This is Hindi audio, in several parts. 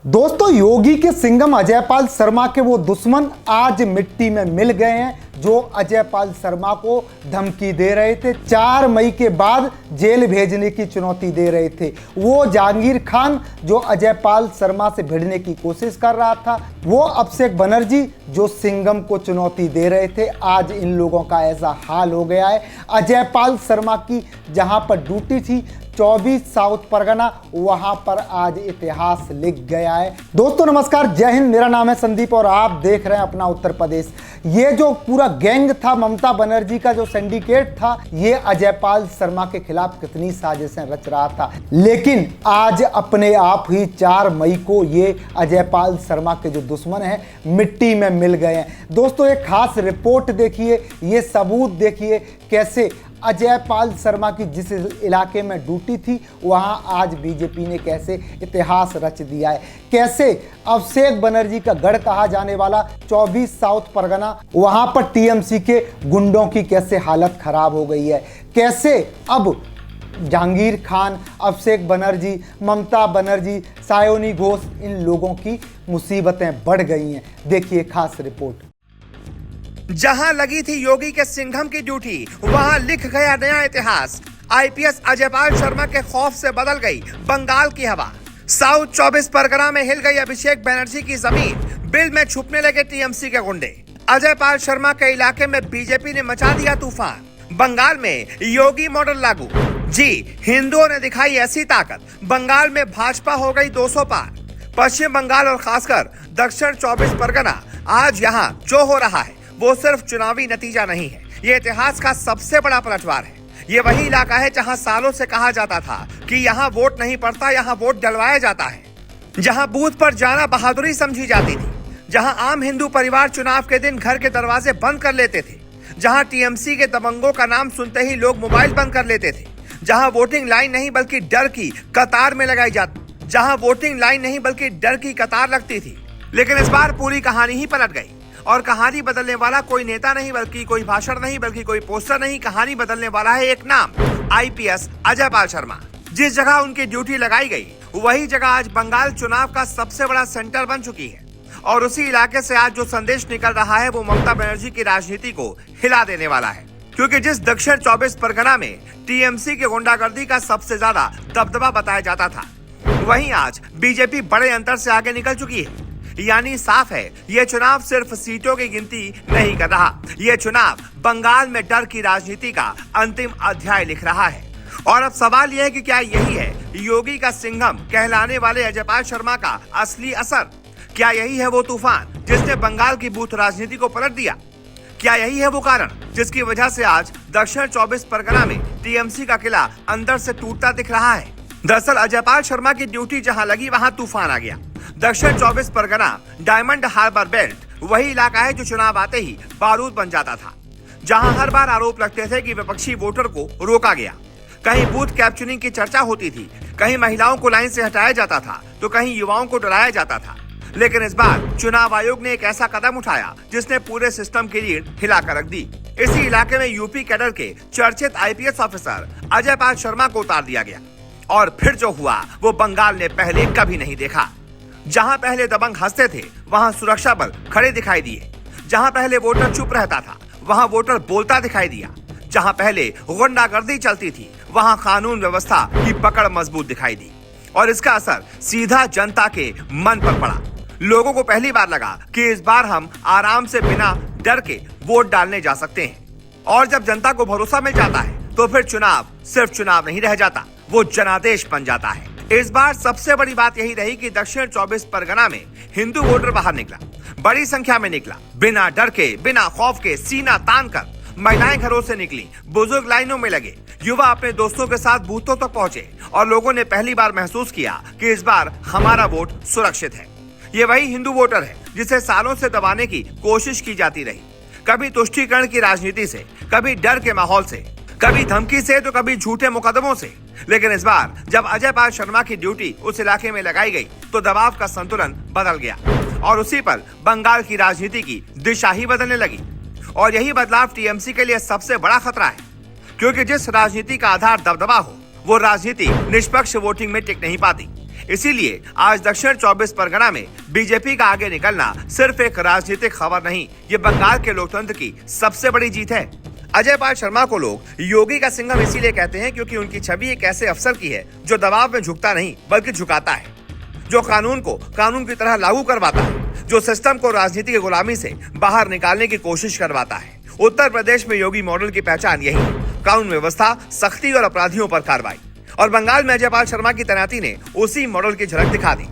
दोस्तों, योगी के सिंघम अजयपाल शर्मा के वो दुश्मन आज मिट्टी में मिल गए हैं जो अजयपाल शर्मा को धमकी दे रहे थे। 4 मई के बाद जेल भेजने की चुनौती दे रहे थे। वो जहांगीर खान जो अजयपाल शर्मा से भिड़ने की कोशिश कर रहा था, वो अभिषेक बनर्जी जो सिंघम को चुनौती दे रहे थे। आज इन लोगों का ऐसा हाल हो गया है। अजयपाल शर्मा की जहां पर ड्यूटी थी 24 साउथ परगना, वहां पर आज इतिहास लिख गया है। दोस्तों नमस्कार, जय हिंद। मेरा नाम है संदीप और आप देख रहे हैं अपना उत्तर प्रदेश। ये जो पूरा गैंग था, ममता बनर्जी का जो सिंडिकेट था, ये अजयपाल शर्मा के खिलाफ कितनी साजिशें रच रहा था। लेकिन आज अपने आप ही 4 मई को ये अजयपाल शर्मा के जो दुश्मन हैं मिट्टी में मिल गए हैं। दोस्तों एक खास रिपोर्ट देखिए, ये सबूत देखिए कैसे अजयपाल शर्मा की जिस इलाके में ड्यूटी थी वहां आज बीजेपी ने कैसे इतिहास रच दिया है। कैसे अभिषेक बनर्जी का गढ़ कहा जाने वाला 24 साउथ परगना, वहां पर टीएमसी के गुंडों की कैसे हालत खराब हो गई है। कैसे अब जहांगीर खान, अभिषेक बनर्जी, ममता बनर्जी, सायोनी घोष, इन लोगों की मुसीबतें बढ़ गई हैं। देखिए खास रिपोर्ट। जहां लगी थी योगी के सिंघम की ड्यूटी, वहां लिख गया नया इतिहास। आईपीएस अजयपाल शर्मा के खौफ से बदल गई बंगाल की हवा। साउथ 24 परगना में हिल गई अभिषेक बनर्जी की जमीन। बिल में छुपने लगे टीएमसी के गुंडे। अजयपाल शर्मा के इलाके में बीजेपी ने मचा दिया तूफान। बंगाल में योगी मॉडल लागू। जी, हिंदुओं ने दिखाई ऐसी ताकत, बंगाल में भाजपा हो गई 200 पार। पश्चिम बंगाल और खासकर दक्षिण 24 परगना, आज यहाँ जो हो रहा है वो सिर्फ चुनावी नतीजा नहीं है, ये इतिहास का सबसे बड़ा पलटवार है। ये वही इलाका है जहां सालों से कहा जाता था कि यहाँ वोट नहीं पड़ता, यहाँ वोट डलवाया जाता है। जहां बूथ पर जाना बहादुरी समझी जाती थी, जहां आम हिंदू परिवार चुनाव के दिन घर के दरवाजे बंद कर लेते थे, जहां टीएमसी के दबंगों का नाम सुनते ही लोग मोबाइल बंद कर लेते थे, जहां वोटिंग लाइन नहीं बल्कि डर की कतार में लगाई जाती, जहां वोटिंग लाइन नहीं बल्कि डर की कतार लगती थी। लेकिन इस बार पूरी कहानी ही पलट गई और कहानी बदलने वाला कोई नेता नहीं, बल्कि कोई भाषण नहीं, बल्कि कोई पोस्टर नहीं। कहानी बदलने वाला है एक नाम, आईपीएस अजयपाल शर्मा। जिस जगह उनकी ड्यूटी लगाई गई वही जगह आज बंगाल चुनाव का सबसे बड़ा सेंटर बन चुकी है। और उसी इलाके से आज जो संदेश निकल रहा है वो ममता बनर्जी की राजनीति को हिला देने वाला है। क्योंकि जिस दक्षिण 24 परगना में टीएमसी के गुंडागर्दी का सबसे ज्यादा दबदबा बताया जाता था, वहीं आज बीजेपी बड़े अंतर से आगे निकल चुकी है। यानी साफ है, ये चुनाव सिर्फ सीटों की गिनती नहीं कर रहा, ये चुनाव बंगाल में डर की राजनीति का अंतिम अध्याय लिख रहा है। और अब सवाल यह है कि क्या यही है योगी का सिंघम कहलाने वाले अजयपाल शर्मा का असली असर? क्या यही है वो तूफान जिसने बंगाल की बूथ राजनीति को पलट दिया? क्या यही है वो कारण जिसकी वजह से आज दक्षिण 24 परगना में टीएमसी का किला अंदर से टूटता दिख रहा है? दरअसल अजयपाल शर्मा की ड्यूटी जहां लगी वहां तूफान आ गया। दक्षिण 24 परगना डायमंड हार्बर बेल्ट वही इलाका है जो चुनाव आते ही बारूद बन जाता था, जहां हर बार आरोप लगते थे कि विपक्षी वोटर को रोका गया। कहीं बूथ कैप्चरिंग की चर्चा होती थी, कहीं महिलाओं को लाइन से हटाया जाता था, तो कहीं युवाओं को डराया जाता था। लेकिन इस बार चुनाव आयोग ने एक ऐसा कदम उठाया जिसने पूरे सिस्टम की रीढ़ हिलाकर रख दी। इसी इलाके में यूपी कैडर के चर्चित आईपीएस ऑफिसर अजयपाल शर्मा को उतार दिया गया। और फिर जो हुआ वो बंगाल ने पहले कभी नहीं देखा। जहां पहले दबंग हंसते थे वहां सुरक्षा बल खड़े दिखाई दिए। जहां पहले वोटर चुप रहता था वहां वोटर बोलता दिखाई दिया। जहां पहले गुंडागर्दी चलती थी वहां कानून व्यवस्था की पकड़ मजबूत दिखाई दी। और इसका असर सीधा जनता के मन पर पड़ा। लोगों को पहली बार लगा कि इस बार हम आराम से बिना डर के वोट डालने जा सकते हैं। और जब जनता को भरोसा मिल जाता है तो फिर चुनाव सिर्फ चुनाव नहीं रह जाता, वो जनादेश बन जाता है। इस बार सबसे बड़ी बात यही रही कि दक्षिण 24 परगना में हिंदू वोटर बाहर निकला, बड़ी संख्या में निकला, बिना डर के, बिना खौफ के, सीना तान कर। महिलाएं घरों से निकली, बुजुर्ग लाइनों में लगे, युवा अपने दोस्तों के साथ बूथों तक पहुंचे और लोगों ने पहली बार महसूस किया कि इस बार हमारा वोट सुरक्षित है। ये वही हिंदू वोटर है जिसे सालों से दबाने की कोशिश की जाती रही, कभी तुष्टीकरण की राजनीति से, कभी डर के माहौल से, कभी धमकी से, तो कभी झूठे मुकदमों से। लेकिन इस बार जब अजयपाल शर्मा की ड्यूटी उस इलाके में लगाई गई तो दबाव का संतुलन बदल गया और उसी पर बंगाल की राजनीति की दिशा ही बदलने लगी। और यही बदलाव टीएमसी के लिए सबसे बड़ा खतरा है, क्योंकि जिस राजनीति का आधार दबदबा हो वो राजनीति निष्पक्ष वोटिंग में टिक नहीं पाती। इसीलिए आज दक्षिण 24 परगना में बीजेपी का आगे निकलना सिर्फ एक राजनीतिक खबर नहीं, ये बंगाल के लोकतंत्र की सबसे बड़ी जीत है। अजय पाल शर्मा को लोग योगी का सिंघम इसीलिए कहते हैं क्योंकि उनकी छवि एक ऐसे अफसर की है जो दबाव में झुकता नहीं बल्कि झुकाता है, जो कानून को कानून की तरह लागू करवाता है, जो सिस्टम को राजनीति की गुलामी से बाहर निकालने की कोशिश करवाता है। उत्तर प्रदेश में योगी मॉडल की पहचान यही है, कानून व्यवस्था, सख्ती और अपराधियों पर कार्रवाई। और बंगाल में अजय पाल शर्मा की तैनाती ने उसी मॉडल की झलक दिखा दी।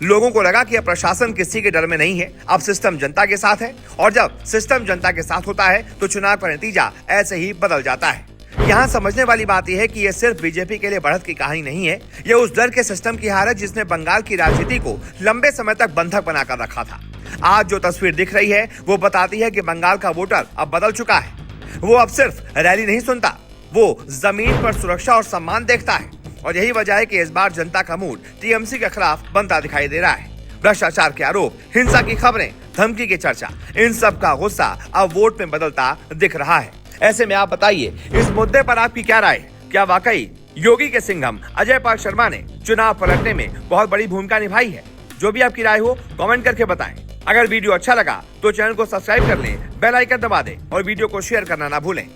लोगों को लगा कि अब प्रशासन किसी के डर में नहीं है, अब सिस्टम जनता के साथ है, और जब सिस्टम जनता के साथ होता है तो चुनाव का नतीजा ऐसे ही बदल जाता है। यहाँ समझने वाली बात यह है कि यह सिर्फ बीजेपी के लिए बढ़त की कहानी नहीं है, यह उस डर के सिस्टम की हार है जिसने बंगाल की राजनीति को लंबे समय तक बंधक बनाकर रखा था। आज जो तस्वीर दिख रही है वो बताती है कि बंगाल का वोटर अब बदल चुका है। वो अब सिर्फ रैली नहीं सुनता, वो जमीन पर सुरक्षा और सम्मान देखता है। और यही वजह है कि इस बार जनता का मूड टीएमसी के खिलाफ बनता दिखाई दे रहा है। भ्रष्टाचार के आरोप, हिंसा की खबरें, धमकी की चर्चा, इन सब का गुस्सा अब वोट में बदलता दिख रहा है। ऐसे में आप बताइए, इस मुद्दे पर आपकी क्या राय है? क्या वाकई योगी के सिंघम अजय पाल शर्मा ने चुनाव पलटने में बहुत बड़ी भूमिका निभाई है? जो भी आपकी राय हो कमेंट करके बताएं। अगर वीडियो अच्छा लगा तो चैनल को सब्सक्राइब कर लें, बेल आइकन दबा दें और वीडियो को शेयर करना ना भूलें।